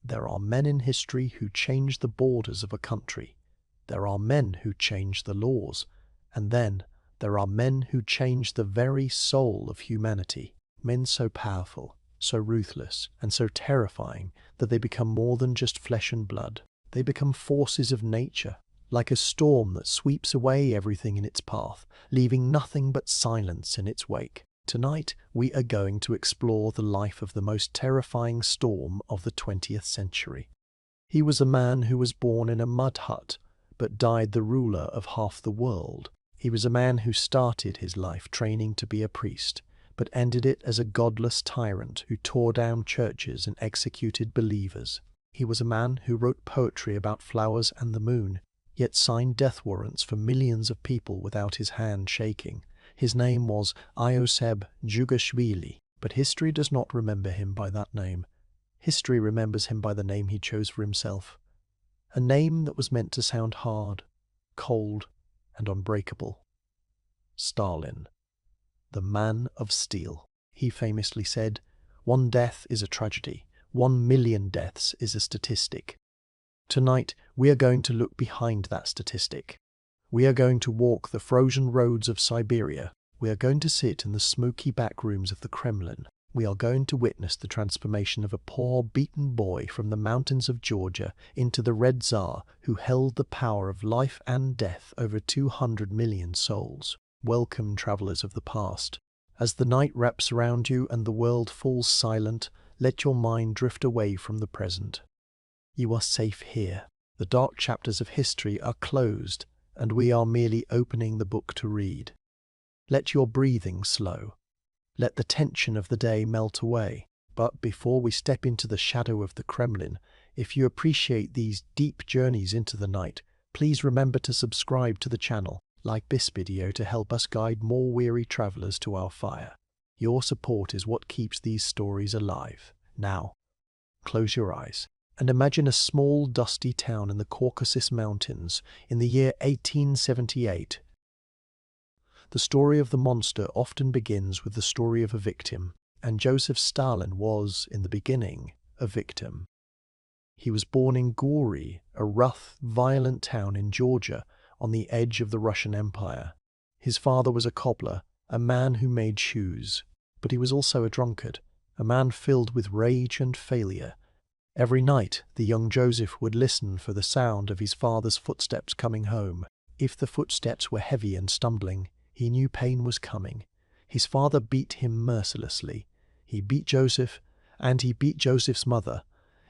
There are men in history who change the borders of a country. There are men who change the laws. And then there are men who change the very soul of humanity. Men so powerful, so ruthless, and so terrifying that they become more than just flesh and blood. They become forces of nature, like a storm that sweeps away everything in its path, leaving nothing but silence in its wake. Tonight, we are going to explore the life of the most terrifying storm of the 20th century. He was a man who was born in a mud hut, but died the ruler of half the world. He was a man who started his life training to be a priest, but ended it as a godless tyrant who tore down churches and executed believers. He was a man who wrote poetry about flowers and the moon, yet signed death warrants for millions of people without his hand shaking. His name was Ioseb Jughashvili, but history does not remember him by that name. History remembers him by the name he chose for himself. A name that was meant to sound hard, cold, and unbreakable. Stalin. The man of steel. He famously said, "One death is a tragedy. 1,000,000 deaths is a statistic." Tonight, we are going to look behind that statistic. We are going to walk the frozen roads of Siberia. We are going to sit in the smoky back rooms of the Kremlin. We are going to witness the transformation of a poor, beaten boy from the mountains of Georgia into the Red Tsar who held the power of life and death over 200 million souls. Welcome, travelers of the past. As the night wraps around you and the world falls silent, let your mind drift away from the present. You are safe here. The dark chapters of history are closed, and we are merely opening the book to read. Let your breathing slow. Let the tension of the day melt away. But before we step into the shadow of the Kremlin, if you appreciate these deep journeys into the night, please remember to subscribe to the channel, like this video to help us guide more weary travelers to our fire. Your support is what keeps these stories alive. Now, close your eyes and imagine a small, dusty town in the Caucasus Mountains in the year 1878. The story of the monster often begins with the story of a victim, and Joseph Stalin was, in the beginning, a victim. He was born in Gori, a rough, violent town in Georgia on the edge of the Russian Empire. His father was a cobbler, a man who made shoes, but he was also a drunkard, a man filled with rage and failure. Every night, the young Joseph would listen for the sound of his father's footsteps coming home. If the footsteps were heavy and stumbling, he knew pain was coming. His father beat him mercilessly. He beat Joseph, and he beat Joseph's mother.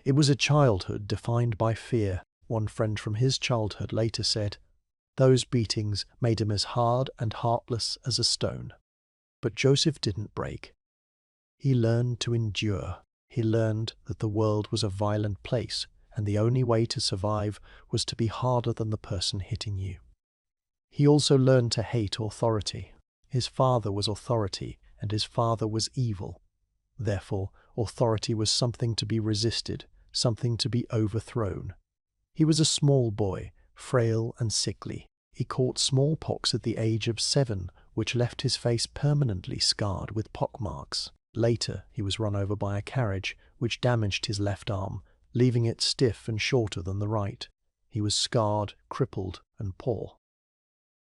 It was a childhood defined by fear. One friend from his childhood later said, "Those beatings made him as hard and heartless as a stone." But Joseph didn't break. He learned to endure. He learned that the world was a violent place, and the only way to survive was to be harder than the person hitting you. He also learned to hate authority. His father was authority, and his father was evil. Therefore, authority was something to be resisted, something to be overthrown. He was a small boy, frail and sickly. He caught smallpox at the age of 7, which left his face permanently scarred with pockmarks. Later, he was run over by a carriage, which damaged his left arm, leaving it stiff and shorter than the right. He was scarred, crippled, and poor.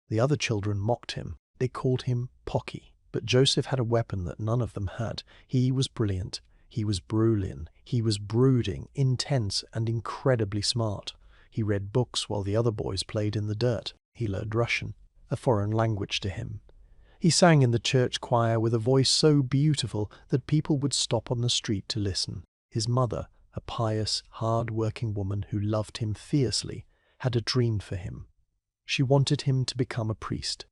The other children mocked him. They called him Pocky. But Joseph had a weapon that none of them had. He was brilliant. He was brilliant. He was brooding, intense, and incredibly smart. He read books while the other boys played in the dirt. He learned Russian, a foreign language to him. He sang in the church choir with a voice so beautiful that people would stop on the street to listen. His mother, a pious, hard-working woman who loved him fiercely, had a dream for him. She wanted him to become a priest.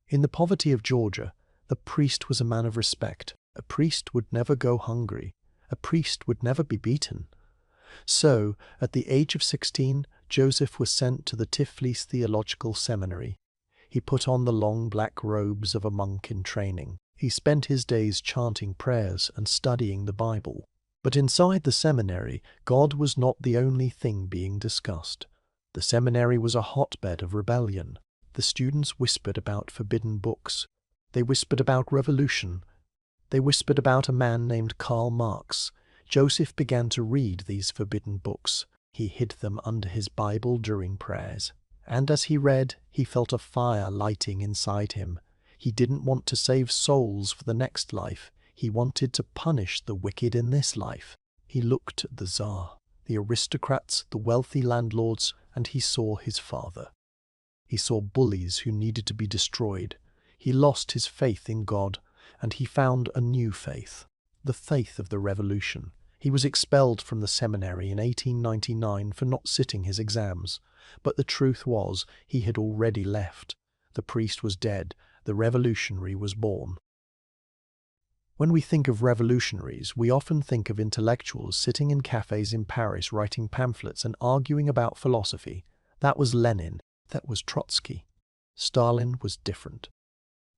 In the poverty of Georgia, the priest was a man of respect. A priest would never go hungry. A priest would never be beaten. So, at the age of 16, Joseph was sent to the Tiflis Theological Seminary. He put on the long black robes of a monk in training. He spent his days chanting prayers and studying the Bible. But inside the seminary, God was not the only thing being discussed. The seminary was a hotbed of rebellion. The students whispered about forbidden books. They whispered about revolution. They whispered about a man named Karl Marx. Joseph began to read these forbidden books. He hid them under his Bible during prayers. And as he read, he felt a fire lighting inside him. He didn't want to save souls for the next life. He wanted to punish the wicked in this life. He looked at the Tsar, the aristocrats, the wealthy landlords, and he saw his father. He saw bullies who needed to be destroyed. He lost his faith in God, and he found a new faith, the faith of the revolution. He was expelled from the seminary in 1899 for not sitting his exams. But the truth was, he had already left. The priest was dead. The revolutionary was born. When we think of revolutionaries, we often think of intellectuals sitting in cafes in Paris writing pamphlets and arguing about philosophy. That was Lenin. That was Trotsky. Stalin was different.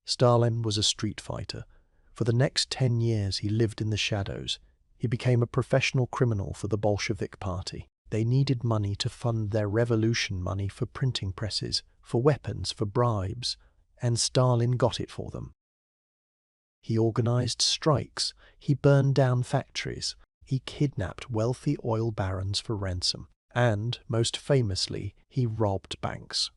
Stalin was a street fighter. For the next 10 years he lived in the shadows. He became a professional criminal for the Bolshevik Party. They needed money to fund their revolution, money for printing presses, for weapons, for bribes, and Stalin got it for them. He organized strikes, he burned down factories, he kidnapped wealthy oil barons for ransom, and, most famously, he robbed banks.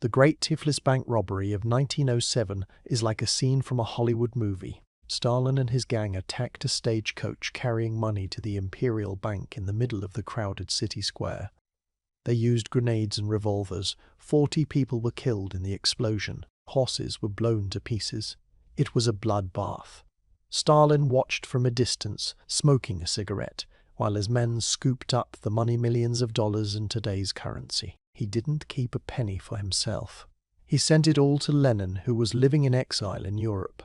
The Great Tiflis Bank robbery of 1907 is like a scene from a Hollywood movie. Stalin and his gang attacked a stagecoach carrying money to the Imperial Bank in the middle of the crowded city square. They used grenades and revolvers. 40 people were killed in the explosion. Horses were blown to pieces. It was a bloodbath. Stalin watched from a distance, smoking a cigarette, while his men scooped up the money, millions of dollars in today's currency. He didn't keep a penny for himself. He sent it all to Lenin, who was living in exile in Europe.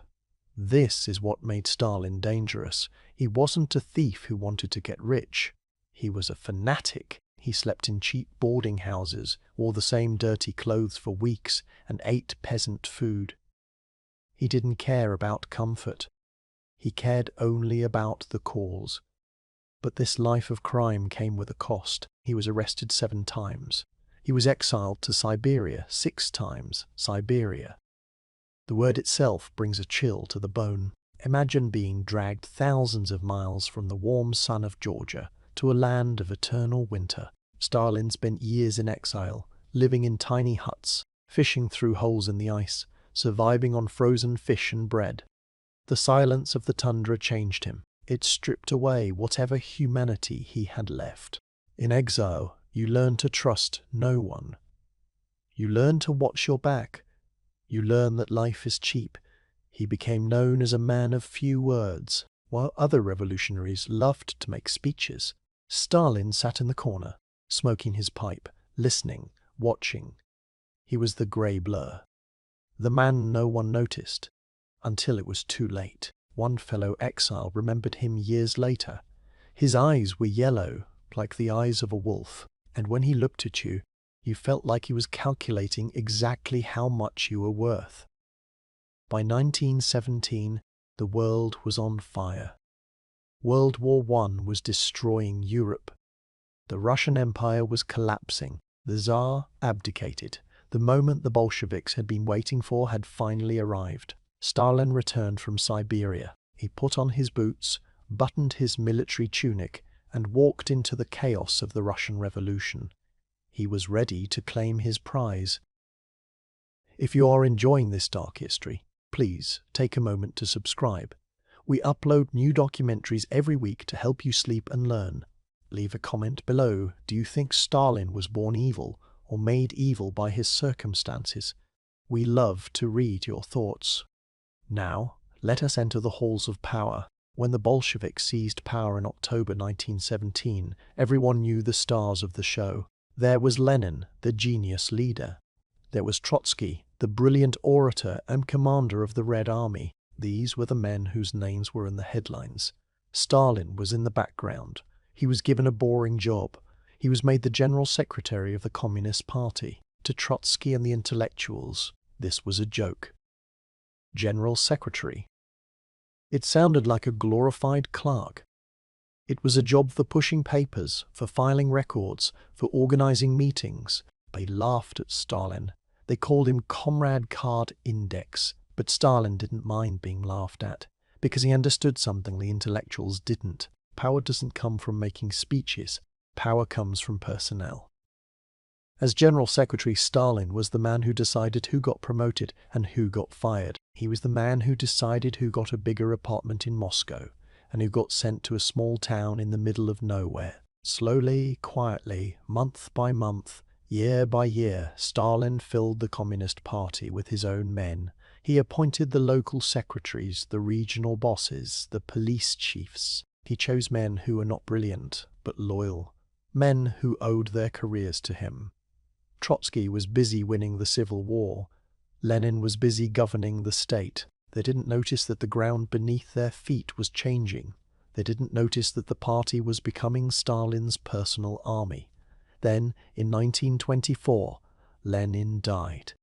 This is what made Stalin dangerous. He wasn't a thief who wanted to get rich. He was a fanatic. He slept in cheap boarding houses, wore the same dirty clothes for weeks, and ate peasant food. He didn't care about comfort. He cared only about the cause. But this life of crime came with a cost. He was arrested 7 times. He was exiled to Siberia 6 times. Siberia. The word itself brings a chill to the bone. Imagine being dragged thousands of miles from the warm sun of Georgia to a land of eternal winter. Stalin spent years in exile, living in tiny huts, fishing through holes in the ice, surviving on frozen fish and bread. The silence of the tundra changed him. It stripped away whatever humanity he had left. In exile, you learn to trust no one. You learn to watch your back. You learn that life is cheap. He became known as a man of few words. While other revolutionaries loved to make speeches, Stalin sat in the corner, smoking his pipe, listening, watching. He was the grey blur. The man no one noticed, until it was too late. One fellow exile remembered him years later. His eyes were yellow, like the eyes of a wolf, and when he looked at you, you felt like he was calculating exactly how much you were worth. By 1917, the world was on fire. World War I was destroying Europe. The Russian Empire was collapsing. The Tsar abdicated. The moment the Bolsheviks had been waiting for had finally arrived. Stalin returned from Siberia. He put on his boots, buttoned his military tunic, and walked into the chaos of the Russian Revolution. He was ready to claim his prize. If you are enjoying this dark history, please take a moment to subscribe. We upload new documentaries every week to help you sleep and learn. Leave a comment below. Do you think Stalin was born evil or made evil by his circumstances? We love to read your thoughts. Now, let us enter the halls of power. When the Bolsheviks seized power in October 1917, everyone knew the stars of the show. There was Lenin, the genius leader. There was Trotsky, the brilliant orator and commander of the Red Army. These were the men whose names were in the headlines. Stalin was in the background. He was given a boring job. He was made the general secretary of the Communist Party. To Trotsky and the intellectuals, this was a joke. General secretary. It sounded like a glorified clerk. It was a job for pushing papers, for filing records, for organizing meetings. They laughed at Stalin. They called him Comrade Card Index. But Stalin didn't mind being laughed at, because he understood something the intellectuals didn't. Power doesn't come from making speeches. Power comes from personnel. As General Secretary, Stalin was the man who decided who got promoted and who got fired. He was the man who decided who got a bigger apartment in Moscow and who got sent to a small town in the middle of nowhere. Slowly, quietly, month by month, year by year, Stalin filled the Communist Party with his own men. He appointed the local secretaries, the regional bosses, the police chiefs. He chose men who were not brilliant, but loyal. Men who owed their careers to him. Trotsky was busy winning the Civil War. Lenin was busy governing the state. They didn't notice that the ground beneath their feet was changing. They didn't notice that the party was becoming Stalin's personal army. Then, in 1924, Lenin died.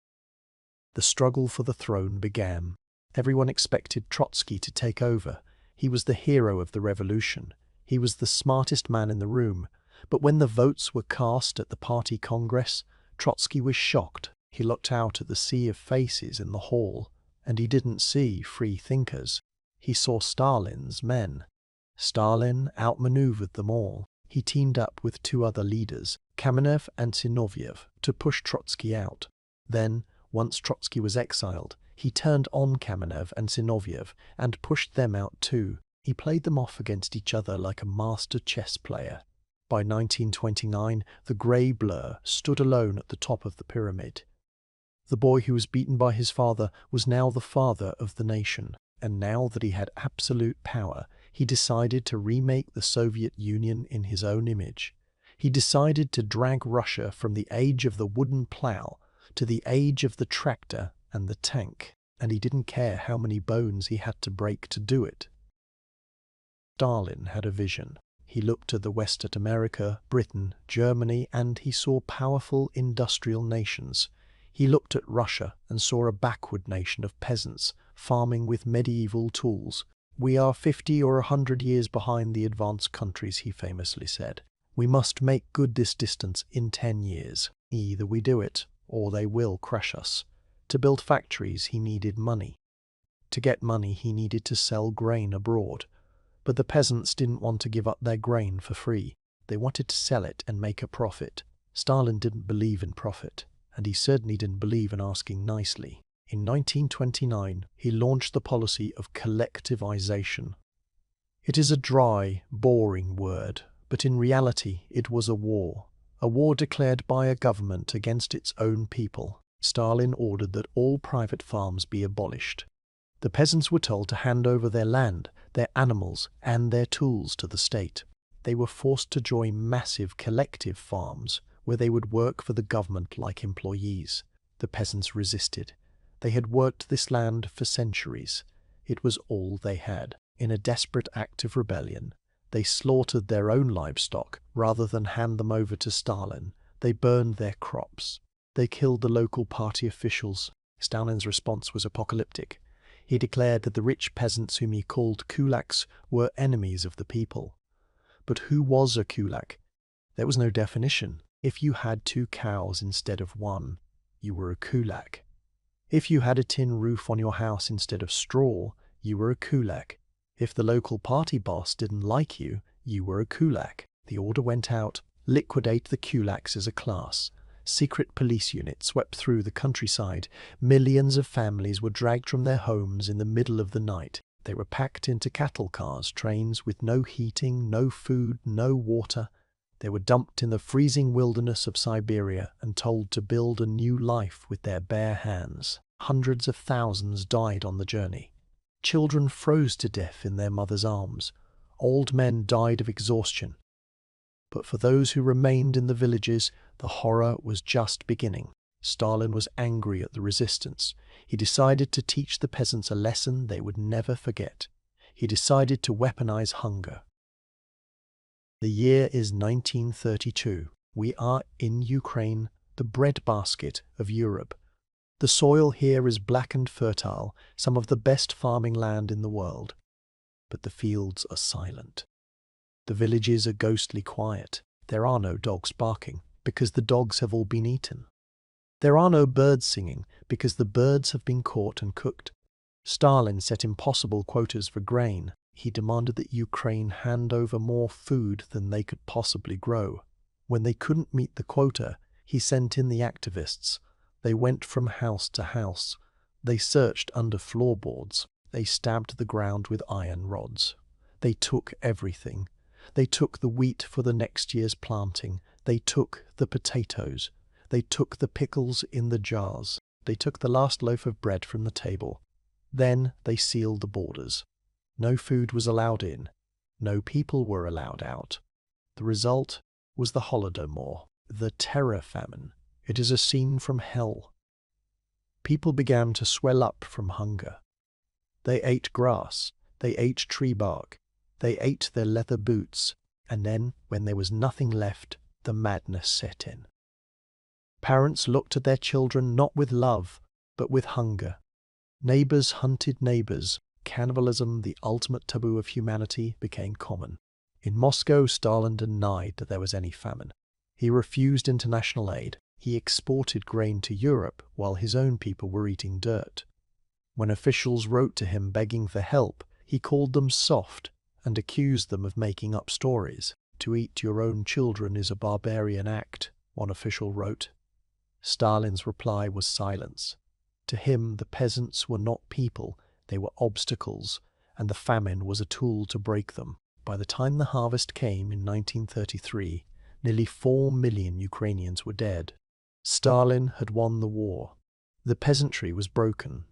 The struggle for the throne began. Everyone expected Trotsky to take over. He was the hero of the revolution. He was the smartest man in the room. But when the votes were cast at the party congress, Trotsky was shocked. He looked out at the sea of faces in the hall, and he didn't see free thinkers. He saw Stalin's men. Stalin outmaneuvered them all. He teamed up with two other leaders, Kamenev and Zinoviev, to push Trotsky out. Then, once Trotsky was exiled, he turned on Kamenev and Zinoviev and pushed them out too. He played them off against each other like a master chess player. By 1929, the grey blur stood alone at the top of the pyramid. The boy who was beaten by his father was now the father of the nation, and now that he had absolute power, he decided to remake the Soviet Union in his own image. He decided to drag Russia from the age of the wooden plough to the age of the tractor and the tank, and he didn't care how many bones he had to break to do it. Stalin had a vision. He looked at the West, at America, Britain, Germany, and he saw powerful industrial nations. He looked at Russia and saw a backward nation of peasants, farming with medieval tools. "We are 50 or 100 years behind the advanced countries," he famously said. "We must make good this distance in 10 years. Either we do it, or they will crush us." To build factories, he needed money. To get money, he needed to sell grain abroad. But the peasants didn't want to give up their grain for free. They wanted to sell it and make a profit. Stalin didn't believe in profit, and he certainly didn't believe in asking nicely. In 1929, he launched the policy of collectivization. It is a dry, boring word, but in reality it was a war declared by a government against its own people. Stalin ordered that all private farms be abolished. The peasants were told to hand over their land, their animals, and their tools to the state. They were forced to join massive collective farms, where they would work for the government like employees. The peasants resisted. They had worked this land for centuries. It was all they had. In a desperate act of rebellion, they slaughtered their own livestock rather than hand them over to Stalin. They burned their crops. They killed the local party officials. Stalin's response was apocalyptic. He declared that the rich peasants whom he called kulaks were enemies of the people. But who was a kulak? There was no definition. If you had 2 cows instead of 1, you were a kulak. If you had a tin roof on your house instead of straw, you were a kulak. If the local party boss didn't like you, you were a kulak. The order went out: liquidate the kulaks as a class. Secret police units swept through the countryside. Millions of families were dragged from their homes in the middle of the night. They were packed into cattle cars, trains with no heating, no food, no water. They were dumped in the freezing wilderness of Siberia and told to build a new life with their bare hands. Hundreds of thousands died on the journey. Children froze to death in their mothers' arms. Old men died of exhaustion. But for those who remained in the villages, the horror was just beginning. Stalin was angry at the resistance. He decided to teach the peasants a lesson they would never forget. He decided to weaponize hunger. The year is 1932. We are in Ukraine, the breadbasket of Europe. The soil here is black and fertile, some of the best farming land in the world. But the fields are silent. The villages are ghostly quiet. There are no dogs barking, because the dogs have all been eaten. There are no birds singing, because the birds have been caught and cooked. Stalin set impossible quotas for grain. He demanded that Ukraine hand over more food than they could possibly grow. When they couldn't meet the quota, he sent in the activists. They went from house to house. They searched under floorboards. They stabbed the ground with iron rods. They took everything. They took the wheat for the next year's planting. They took the potatoes. They took the pickles in the jars. They took the last loaf of bread from the table. Then they sealed the borders. No food was allowed in. No people were allowed out. The result was the Holodomor, the terror famine. It is a scene from hell. People began to swell up from hunger. They ate grass. They ate tree bark. They ate their leather boots. And then, when there was nothing left, the madness set in. Parents looked at their children not with love, but with hunger. Neighbors hunted neighbors. Cannibalism, the ultimate taboo of humanity, became common. In Moscow, Stalin denied that there was any famine. He refused international aid. He exported grain to Europe while his own people were eating dirt. When officials wrote to him begging for help, he called them soft and accused them of making up stories. To eat your own children is a barbarian act, one official wrote. Stalin's reply was silence. To him, the peasants were not people, they were obstacles, and the famine was a tool to break them. By the time the harvest came in 1933, nearly 4 million Ukrainians were dead. Stalin had won the war. The peasantry was broken.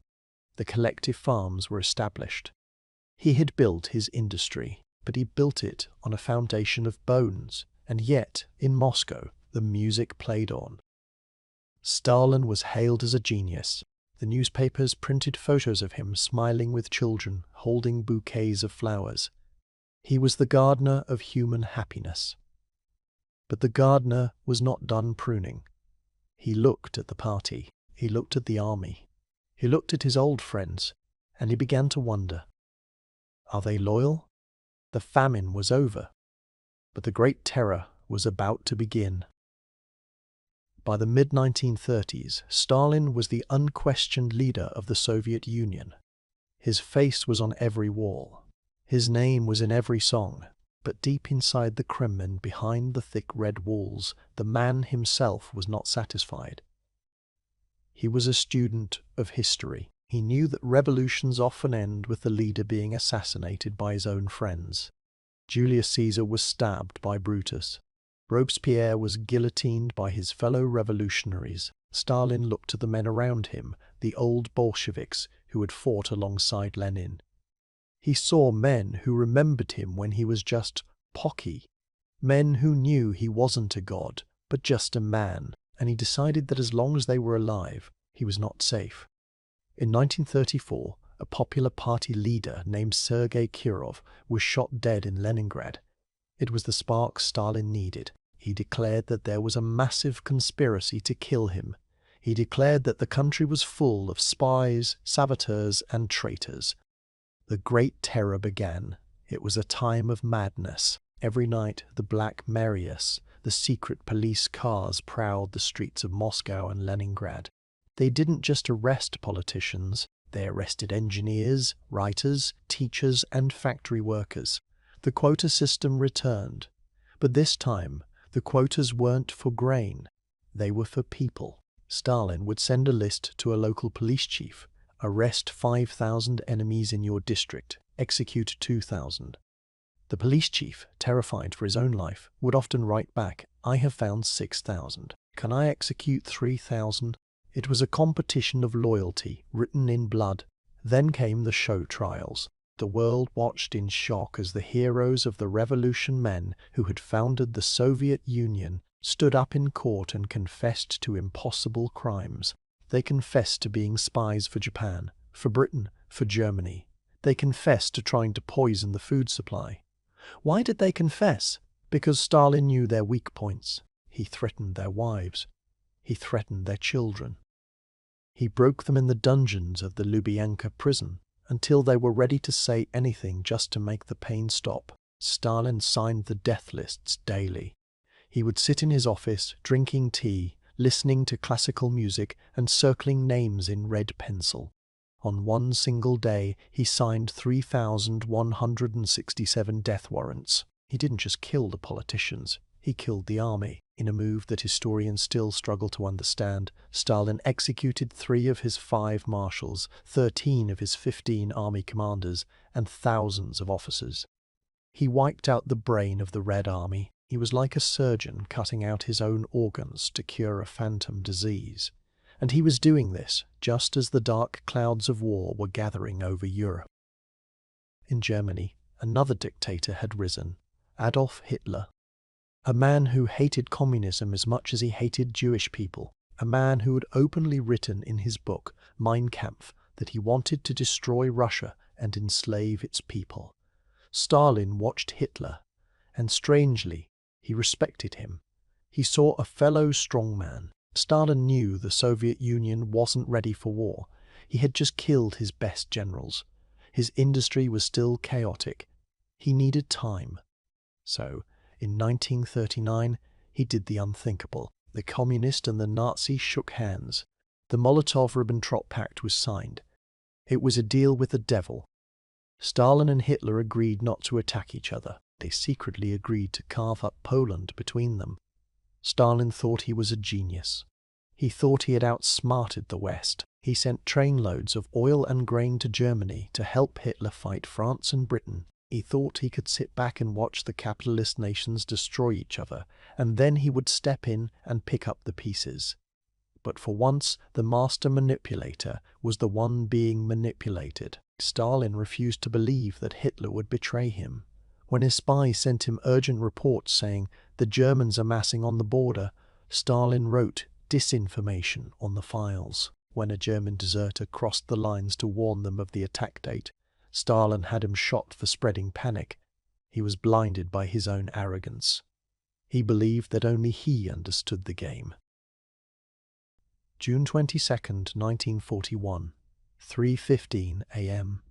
The collective farms were established. He had built his industry, but he built it on a foundation of bones, and yet, in Moscow, the music played on. Stalin was hailed as a genius. The newspapers printed photos of him smiling with children, holding bouquets of flowers. He was the gardener of human happiness. But the gardener was not done pruning. He looked at the party. He looked at the army. He looked at his old friends, and he began to wonder. Are they loyal? The famine was over, but the Great Terror was about to begin. By the mid-1930s, Stalin was the unquestioned leader of the Soviet Union. His face was on every wall. His name was in every song. But deep inside the Kremlin, behind the thick red walls, the man himself was not satisfied. He was a student of history. He knew that revolutions often end with the leader being assassinated by his own friends. Julius Caesar was stabbed by Brutus. Robespierre was guillotined by his fellow revolutionaries. Stalin looked to the men around him, the old Bolsheviks who had fought alongside Lenin. He saw men who remembered him when he was just Pocky, men who knew he wasn't a god, but just a man, and he decided that as long as they were alive, he was not safe. In 1934, a popular party leader named Sergei Kirov was shot dead in Leningrad. It was the spark Stalin needed. He declared that there was a massive conspiracy to kill him. He declared that the country was full of spies, saboteurs, and traitors. The Great Terror began. It was a time of madness. Every night, the Black Marius, the secret police cars, prowled the streets of Moscow and Leningrad. They didn't just arrest politicians. They arrested engineers, writers, teachers, and factory workers. The quota system returned. But this time, the quotas weren't for grain. They were for people. Stalin would send a list to a local police chief. Arrest 5,000 enemies in your district. Execute 2,000. The police chief, terrified for his own life, would often write back, I have found 6,000. Can I execute 3,000? It was a competition of loyalty, written in blood. Then came the show trials. The world watched in shock as the heroes of the revolution men who had founded the Soviet Union stood up in court and confessed to impossible crimes. They confessed to being spies for Japan, for Britain, for Germany. They confessed to trying to poison the food supply. Why did they confess? Because Stalin knew their weak points. He threatened their wives. He threatened their children. He broke them in the dungeons of the Lubyanka prison until they were ready to say anything just to make the pain stop. Stalin signed the death lists daily. He would sit in his office, drinking tea, listening to classical music, and circling names in red pencil. On one single day, he signed 3,167 death warrants. He didn't just kill the politicians, he killed the army. In a move that historians still struggle to understand, Stalin executed 3 of his 5 marshals, 13 of his 15 army commanders, and thousands of officers. He wiped out the brain of the Red Army. He was like a surgeon cutting out his own organs to cure a phantom disease. And he was doing this just as the dark clouds of war were gathering over Europe. In Germany, another dictator had risen, Adolf Hitler. A man who hated communism as much as he hated Jewish people. A man who had openly written in his book, Mein Kampf, that he wanted to destroy Russia and enslave its people. Stalin watched Hitler, and strangely, he respected him. He saw a fellow strongman. Stalin knew the Soviet Union wasn't ready for war. He had just killed his best generals. His industry was still chaotic. He needed time. So, in 1939, he did the unthinkable. The communist and the Nazi shook hands. The Molotov-Ribbentrop Pact was signed. It was a deal with the devil. Stalin and Hitler agreed not to attack each other. They secretly agreed to carve up Poland between them. Stalin thought he was a genius. He thought he had outsmarted the West. He sent trainloads of oil and grain to Germany to help Hitler fight France and Britain. He thought he could sit back and watch the capitalist nations destroy each other, and then he would step in and pick up the pieces. But for once, the master manipulator was the one being manipulated. Stalin refused to believe that Hitler would betray him. When his spies sent him urgent reports saying the Germans are massing on the border, Stalin wrote disinformation on the files. When a German deserter crossed the lines to warn them of the attack date, Stalin had him shot for spreading panic. He was blinded by his own arrogance. He believed that only he understood the game. June 22nd, 1941, 3:15 a.m.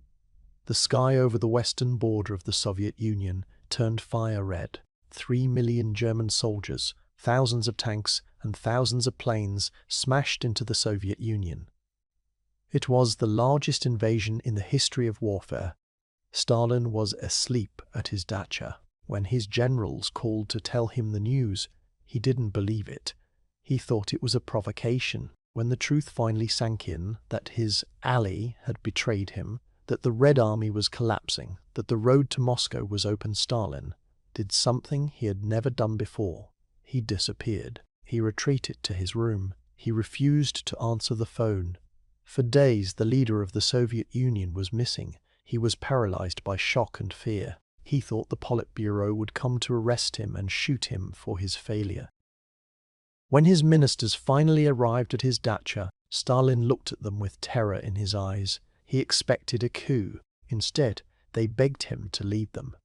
The sky over the western border of the Soviet Union turned fire red. 3 million German soldiers, thousands of tanks, and thousands of planes smashed into the Soviet Union. It was the largest invasion in the history of warfare. Stalin was asleep at his dacha. When his generals called to tell him the news, he didn't believe it. He thought it was a provocation. When the truth finally sank in that his ally had betrayed him, that the Red Army was collapsing, that the road to Moscow was open, Stalin did something he had never done before. He disappeared. He retreated to his room. He refused to answer the phone. For days, the leader of the Soviet Union was missing. He was paralyzed by shock and fear. He thought the Politburo would come to arrest him and shoot him for his failure. When his ministers finally arrived at his dacha, Stalin looked at them with terror in his eyes. He expected a coup. Instead, they begged him to lead them.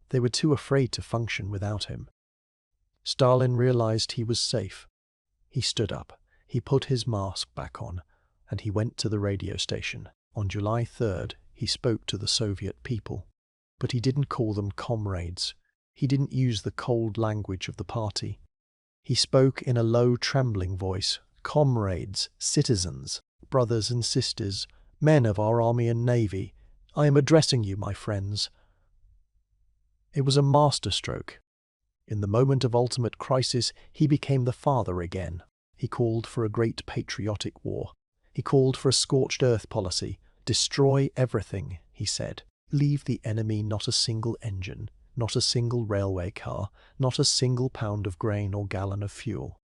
They were too afraid to function without him. Stalin realized he was safe. He stood up. He put his mask back on, and he went to the radio station. On July 3rd, he spoke to the Soviet people. But he didn't call them comrades. He didn't use the cold language of the party. He spoke in a low, trembling voice. Comrades, citizens, brothers and sisters, men of our army and navy, I am addressing you, my friends. It was a masterstroke. In the moment of ultimate crisis, he became the father again. He called for a great patriotic war. He called for a scorched earth policy. Destroy everything, he said. Leave the enemy not a single engine, not a single railway car, not a single pound of grain or gallon of fuel.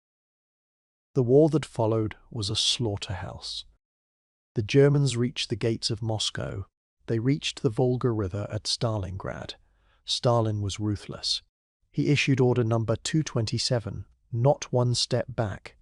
The war that followed was a slaughterhouse. The Germans reached the gates of Moscow. They reached the Volga River at Stalingrad. Stalin was ruthless. He issued order number 227, not one step back.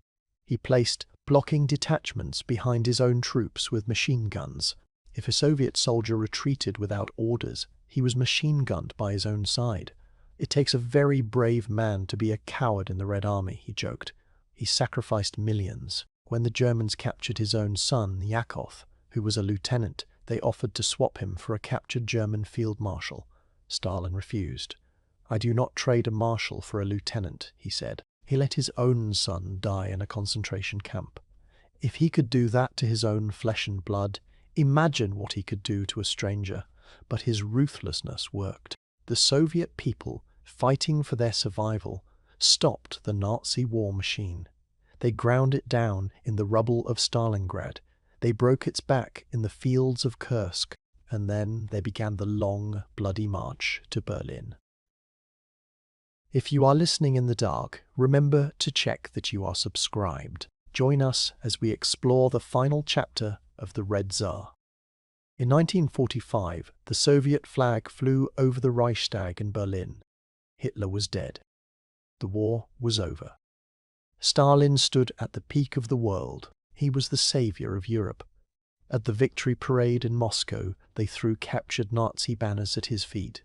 He placed blocking detachments behind his own troops with machine guns. If a Soviet soldier retreated without orders, he was machine-gunned by his own side. It takes a very brave man to be a coward in the Red Army, he joked. He sacrificed millions. When the Germans captured his own son, Yakov, who was a lieutenant, they offered to swap him for a captured German field marshal. Stalin refused. I do not trade a marshal for a lieutenant, he said. He let his own son die in a concentration camp. If he could do that to his own flesh and blood, Imagine what he could do to a stranger, but his ruthlessness worked. The Soviet people, fighting for their survival, stopped the Nazi war machine. They ground it down in the rubble of Stalingrad. They broke its back in the fields of Kursk, and then they began the long, bloody march to Berlin. If you are listening in the dark, remember to check that you are subscribed. Join us as we explore the final chapter of the Red Tsar. In 1945, the Soviet flag flew over the Reichstag in Berlin. Hitler was dead. The war was over. Stalin stood at the peak of the world. He was the savior of Europe. At the victory parade in Moscow, they threw captured Nazi banners at his feet.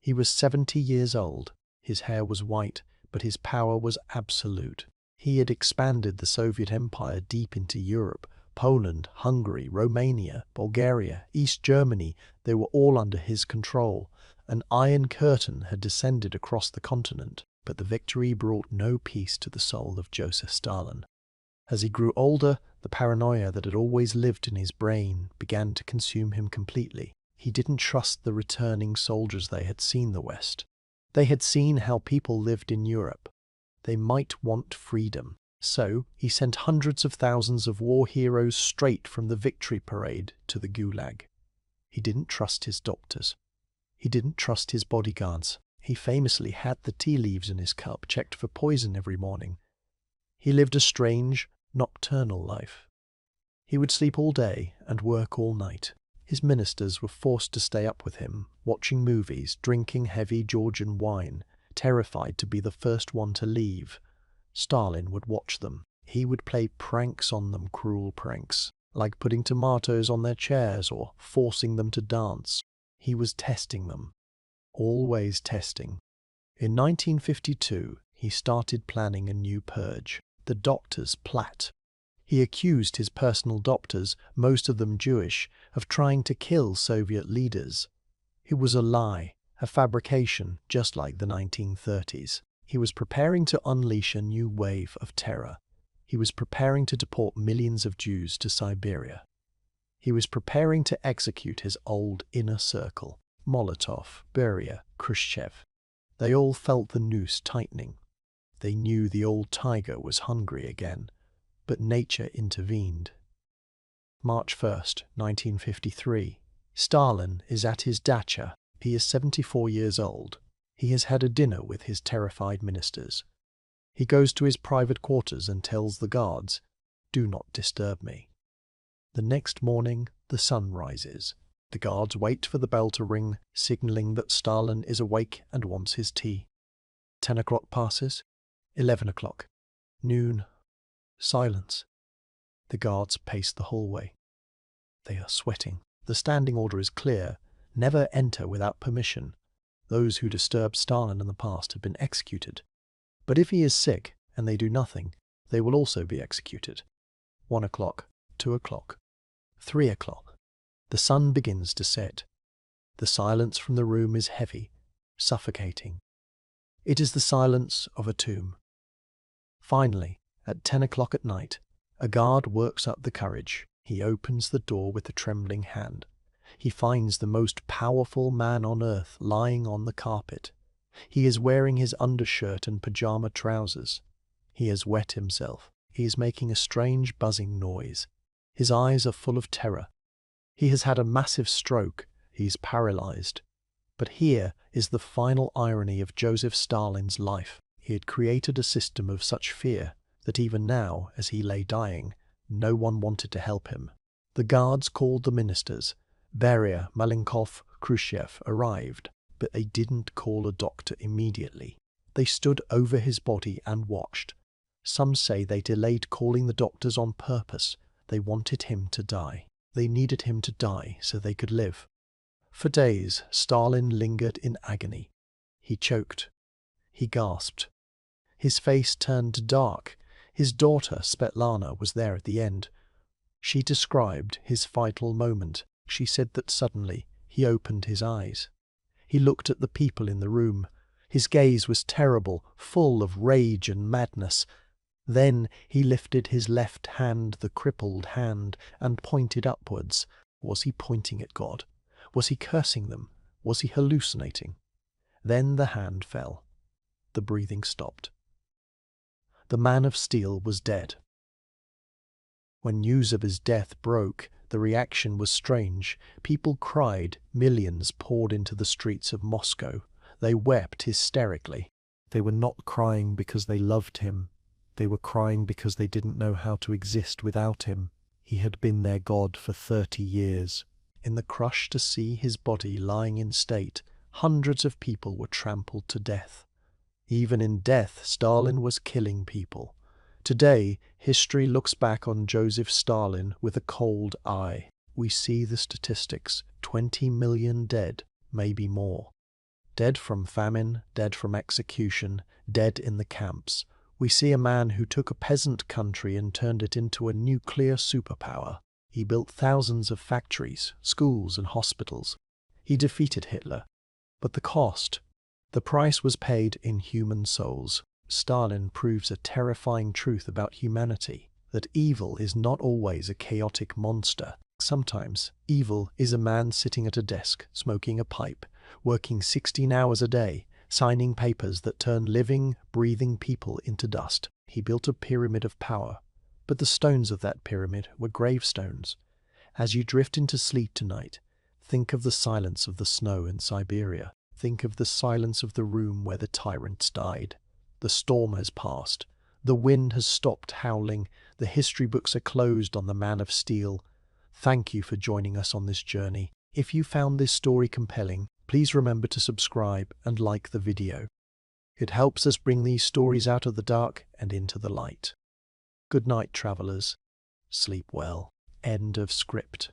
He was 70 years old. His hair was white, but his power was absolute. He had expanded the Soviet Empire deep into Europe. Poland, Hungary, Romania, Bulgaria, East Germany, they were all under his control. An iron curtain had descended across the continent, but the victory brought no peace to the soul of Joseph Stalin. As he grew older, the paranoia that had always lived in his brain began to consume him completely. He didn't trust the returning soldiers. They had seen the West. They had seen how people lived in Europe. They might want freedom. So he sent hundreds of thousands of war heroes straight from the victory parade to the Gulag. He didn't trust his doctors. He didn't trust his bodyguards. He famously had the tea leaves in his cup checked for poison every morning. He lived a strange, nocturnal life. He would sleep all day and work all night. His ministers were forced to stay up with him, watching movies, drinking heavy Georgian wine, terrified to be the first one to leave. Stalin would watch them. He would play pranks on them, cruel pranks, like putting tomatoes on their chairs or forcing them to dance. He was testing them, always testing. In 1952, he started planning a new purge, the doctors' plot. He accused his personal doctors, most of them Jewish, of trying to kill Soviet leaders. It was a lie, a fabrication, just like the 1930s. He was preparing to unleash a new wave of terror. He was preparing to deport millions of Jews to Siberia. He was preparing to execute his old inner circle, Molotov, Beria, Khrushchev. They all felt the noose tightening. They knew the old tiger was hungry again, but nature intervened. March 1st, 1953. Stalin is at his dacha. He is 74 years old. He has had a dinner with his terrified ministers. He goes to his private quarters and tells the guards, "Do not disturb me." The next morning, the sun rises. The guards wait for the bell to ring, signaling that Stalin is awake and wants his tea. 10 o'clock passes. 11 o'clock. Noon. Silence. The guards pace the hallway. They are sweating. The standing order is clear. Never enter without permission. Those who disturbed Stalin in the past have been executed. But if he is sick and they do nothing, they will also be executed. 1 o'clock, 2 o'clock, 3 o'clock. The sun begins to set. The silence from the room is heavy, suffocating. It is the silence of a tomb. Finally, at 10 o'clock at night, a guard works up the courage. He opens the door with a trembling hand. He finds the most powerful man on earth lying on the carpet. He is wearing his undershirt and pajama trousers. He has wet himself. He is making a strange buzzing noise. His eyes are full of terror. He has had a massive stroke. He is paralyzed. But here is the final irony of Joseph Stalin's life. He had created a system of such fear that even now, as he lay dying, no one wanted to help him. The guards called the ministers. Beria, Malenkov, Khrushchev arrived, but they didn't call a doctor immediately. They stood over his body and watched. Some say they delayed calling the doctors on purpose. They wanted him to die. They needed him to die so they could live. For days, Stalin lingered in agony. He choked. He gasped. His face turned dark. His daughter, Svetlana, was there at the end. She described his vital moment. She said that suddenly he opened his eyes. He looked at the people in the room. His gaze was terrible, full of rage and madness. Then he lifted his left hand, the crippled hand, and pointed upwards. Was he pointing at God? Was he cursing them? Was he hallucinating? Then the hand fell. The breathing stopped. The man of steel was dead. When news of his death broke, the reaction was strange. People cried, millions poured into the streets of Moscow. They wept hysterically. They were not crying because they loved him. They were crying because they didn't know how to exist without him. He had been their God for 30 years. In the crush to see his body lying in state, hundreds of people were trampled to death. Even in death, Stalin was killing people. Today, history looks back on Joseph Stalin with a cold eye. We see the statistics: 20 million dead, maybe more. Dead from famine, dead from execution, dead in the camps. We see a man who took a peasant country and turned it into a nuclear superpower. He built thousands of factories, schools, and hospitals. He defeated Hitler. But the cost? The price was paid in human souls. Stalin proves a terrifying truth about humanity, that evil is not always a chaotic monster. Sometimes, evil is a man sitting at a desk, smoking a pipe, working 16 hours a day, signing papers that turn living, breathing people into dust. He built a pyramid of power, but the stones of that pyramid were gravestones. As you drift into sleep tonight, think of the silence of the snow in Siberia. Think of the silence of the room where the tyrants died. The storm has passed. The wind has stopped howling. The history books are closed on the man of steel. Thank you for joining us on this journey. If you found this story compelling, please remember to subscribe and like the video. It helps us bring these stories out of the dark and into the light. Good night, travelers. Sleep well. End of script.